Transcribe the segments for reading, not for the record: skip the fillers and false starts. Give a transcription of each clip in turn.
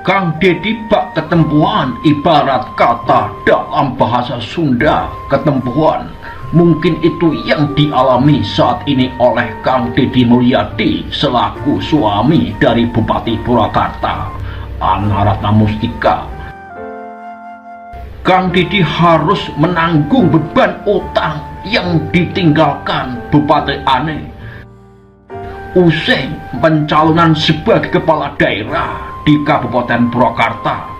Kang Dedi bak ketempuhan ibarat kata dalam bahasa Sunda ketempuhan. Mungkin itu yang dialami saat ini oleh Kang Dedi Mulyadi selaku suami dari Bupati Purwakarta, Ana Ratna Mustika. Kang Dedi harus menanggung beban utang yang ditinggalkan Bupati Ane usai pencalonan sebagai kepala daerah di Kabupaten Purwakarta.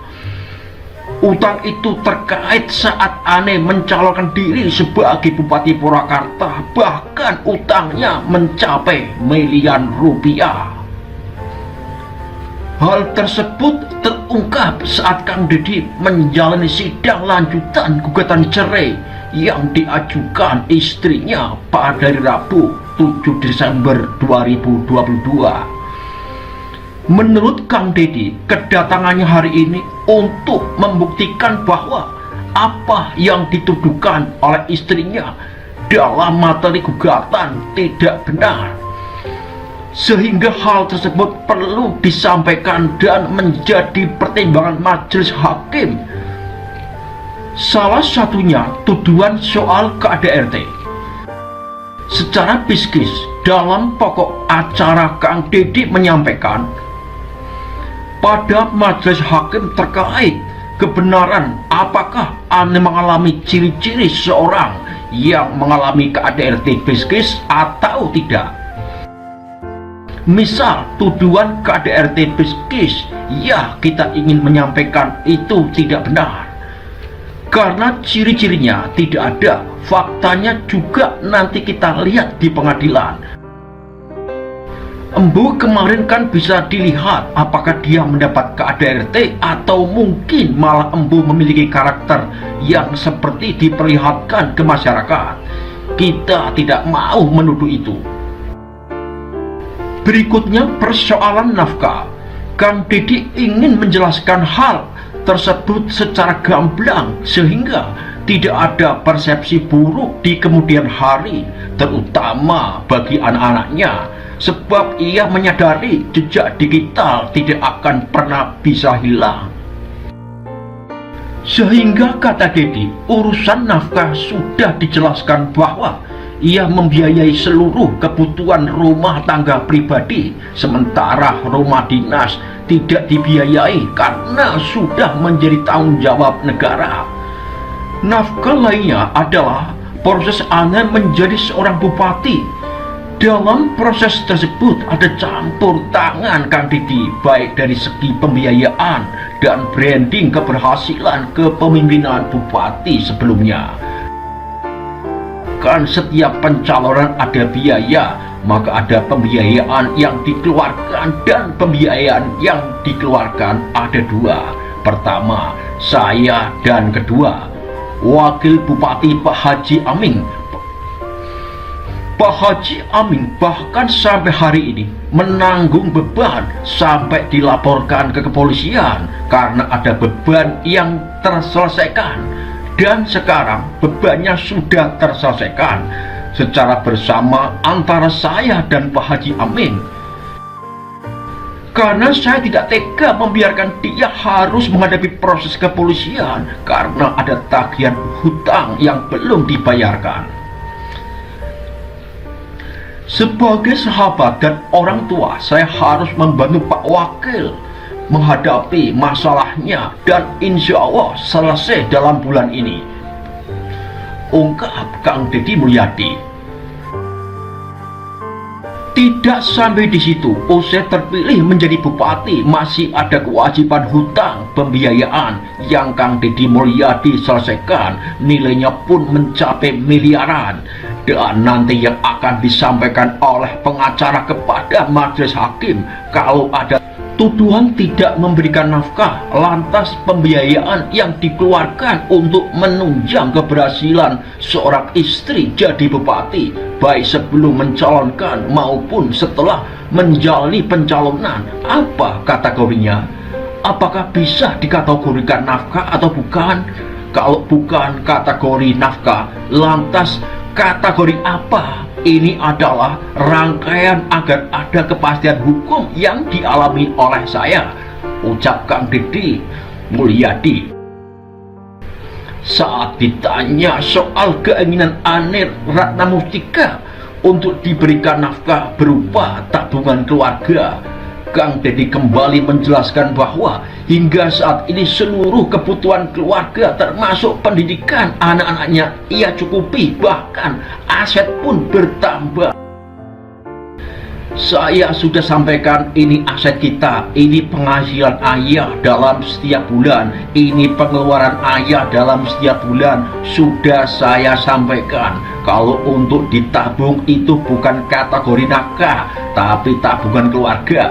Utang itu terkait saat Ane mencalonkan diri sebagai Bupati Purwakarta, bahkan utangnya mencapai miliaran rupiah. Hal tersebut terungkap saat Kang Dedi menjalani sidang lanjutan gugatan cerai yang diajukan istrinya pada hari Rabu 7 Desember 2022. Menurut Kang Dedi, kedatangannya hari ini untuk membuktikan bahwa apa yang dituduhkan oleh istrinya dalam materi gugatan tidak benar, sehingga hal tersebut perlu disampaikan dan menjadi pertimbangan majelis hakim. Salah satunya tuduhan soal KADRT. Secara psikis, dalam pokok acara Kang Dedi menyampaikan pada majelis hakim terkait kebenaran apakah Ane mengalami ciri-ciri seorang yang mengalami KADRT psikis atau tidak. Misal tuduhan KADRT psikis, ya kita ingin menyampaikan itu tidak benar karena ciri-cirinya tidak ada. Faktanya juga nanti kita lihat di pengadilan. Embu kemarin kan bisa dilihat apakah dia mendapat KADRT atau mungkin malah Embu memiliki karakter yang seperti diperlihatkan ke masyarakat. Kita tidak mau menuduh itu. Berikutnya persoalan nafkah. Kang Dedi ingin menjelaskan hal tersebut secara gamblang sehingga tidak ada persepsi buruk di kemudian hari, terutama bagi anak-anaknya, sebab ia menyadari jejak digital tidak akan pernah bisa hilang. Sehingga kata Dedi, urusan nafkah sudah dijelaskan bahwa ia membiayai seluruh kebutuhan rumah tangga pribadi, sementara rumah dinas tidak dibiayai karena sudah menjadi tanggung jawab negara. Nafkah lainnya adalah proses Ane menjadi seorang bupati. Dalam proses tersebut ada campur tangan Kang Dedi, baik dari segi pembiayaan dan branding keberhasilan kepemimpinan bupati sebelumnya. Kan setiap pencalonan ada biaya, maka ada pembiayaan yang dikeluarkan dan pembiayaan yang dikeluarkan ada dua. Pertama, saya, dan kedua, Wakil Bupati Pak Haji Aming. Pak Haji Aming bahkan sampai hari ini menanggung beban sampai dilaporkan ke kepolisian karena ada beban yang terselesaikan, dan sekarang bebannya sudah terselesaikan secara bersama antara saya dan Pak Haji Aming. Karena saya tidak tega membiarkan dia harus menghadapi proses kepolisian karena ada tagihan hutang yang belum dibayarkan. Sebagai sahabat dan orang tua, saya harus membantu Pak Wakil menghadapi masalahnya dan insya Allah selesai dalam bulan ini, ungkap Kang Dedi Mulyadi. Tidak sampai di situ, usai terpilih menjadi bupati masih ada kewajiban hutang pembiayaan yang Kang Dedi Mulyadi selesaikan, nilainya pun mencapai miliaran, dan nanti yang akan disampaikan oleh pengacara kepada majelis hakim kalau ada tuduhan tidak memberikan nafkah, lantas pembiayaan yang dikeluarkan untuk menunjang keberhasilan seorang istri jadi bupati, baik sebelum mencalonkan maupun setelah menjalani pencalonan, apa kategorinya? Apakah bisa dikategorikan nafkah atau bukan? Kalau bukan kategori nafkah, lantas kategori apa? Ini adalah rangkaian agar ada kepastian hukum yang dialami oleh saya. ucap Kang Deddy Mulyadi. Saat ditanya soal keinginan Anir Ratna Mustika untuk diberikan nafkah berupa tabungan keluarga, Kang Deddy kembali menjelaskan bahwa hingga saat ini seluruh kebutuhan keluarga termasuk pendidikan anak-anaknya ia cukupi, bahkan aset pun bertambah. Saya sudah sampaikan, ini aset kita, ini penghasilan ayah dalam setiap bulan, ini pengeluaran ayah dalam setiap bulan. Sudah saya sampaikan, kalau untuk ditabung itu bukan kategori nafkah, tapi tabungan keluarga.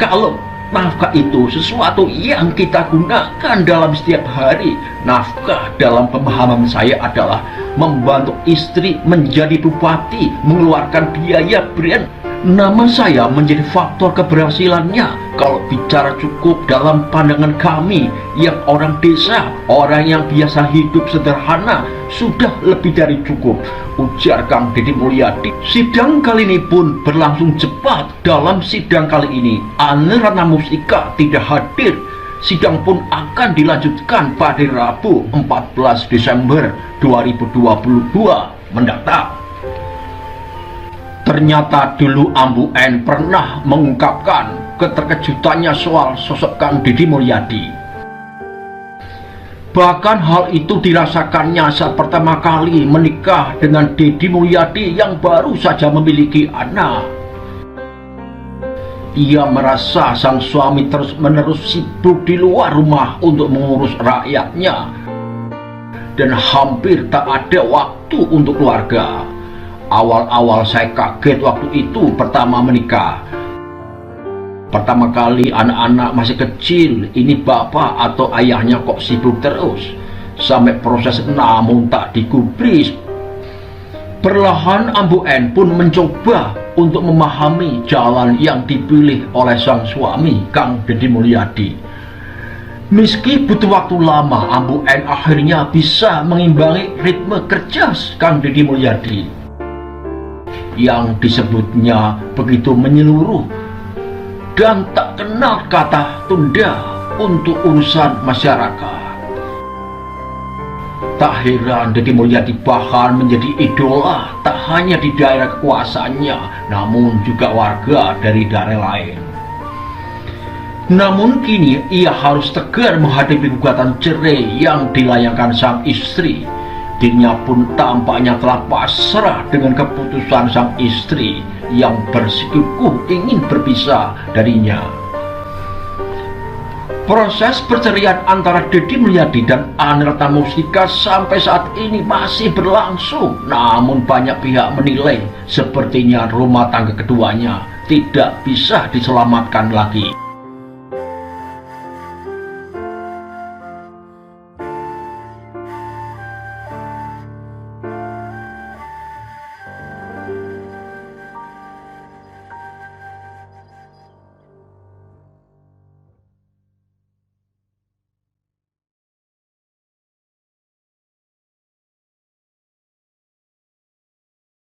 Kalau nafkah itu sesuatu yang kita gunakan dalam setiap hari, nafkah dalam pemahaman saya adalah membantu istri menjadi bupati, mengeluarkan biaya brand. Nama saya menjadi faktor keberhasilannya. Kalau bicara cukup dalam pandangan kami yang orang desa, orang yang biasa hidup sederhana, sudah lebih dari cukup, ujar Kang Deddy Mulyadi. Sidang kali ini pun berlangsung cepat. Dalam sidang kali ini Anir Ratna Mustika tidak hadir. Sidang pun akan dilanjutkan pada Rabu 14 Desember 2022 mendatang. Ternyata dulu Ambu N pernah mengungkapkan keterkejutannya soal sosok Kang Deddy Mulyadi. Bahkan hal itu dirasakannya saat pertama kali menikah dengan Deddy Mulyadi yang baru saja memiliki anak. Ia merasa sang suami terus-menerus sibuk di luar rumah untuk mengurus rakyatnya dan hampir tak ada waktu untuk keluarga. Awal-awal saya kaget waktu itu pertama menikah. Pertama kali anak-anak masih kecil, ini bapak atau ayahnya kok sibuk terus. Sampai proses namun tak digubris. Perlahan Ambu N pun mencoba untuk memahami jalan yang dipilih oleh sang suami Kang Deddy Mulyadi. Meski butuh waktu lama, Ambu N akhirnya bisa mengimbangi ritme kerja Kang Deddy Mulyadi yang disebutnya begitu menyeluruh dan tak kenal kata tunda untuk urusan masyarakat. Tak heran Deddy Mulyadi bahkan menjadi idola tak hanya di daerah kekuasaannya, namun juga warga dari daerah lain. Namun kini ia harus tegar menghadapi gugatan cerai yang dilayangkan sang istri. Dirinya pun tampaknya telah pasrah dengan keputusan sang istri yang bersikukuh ingin berpisah darinya. Proses perceraian antara Deddy Mulyadi dan Anir Ratna Mustika sampai saat ini masih berlangsung. Namun banyak pihak menilai sepertinya rumah tangga keduanya tidak bisa diselamatkan lagi.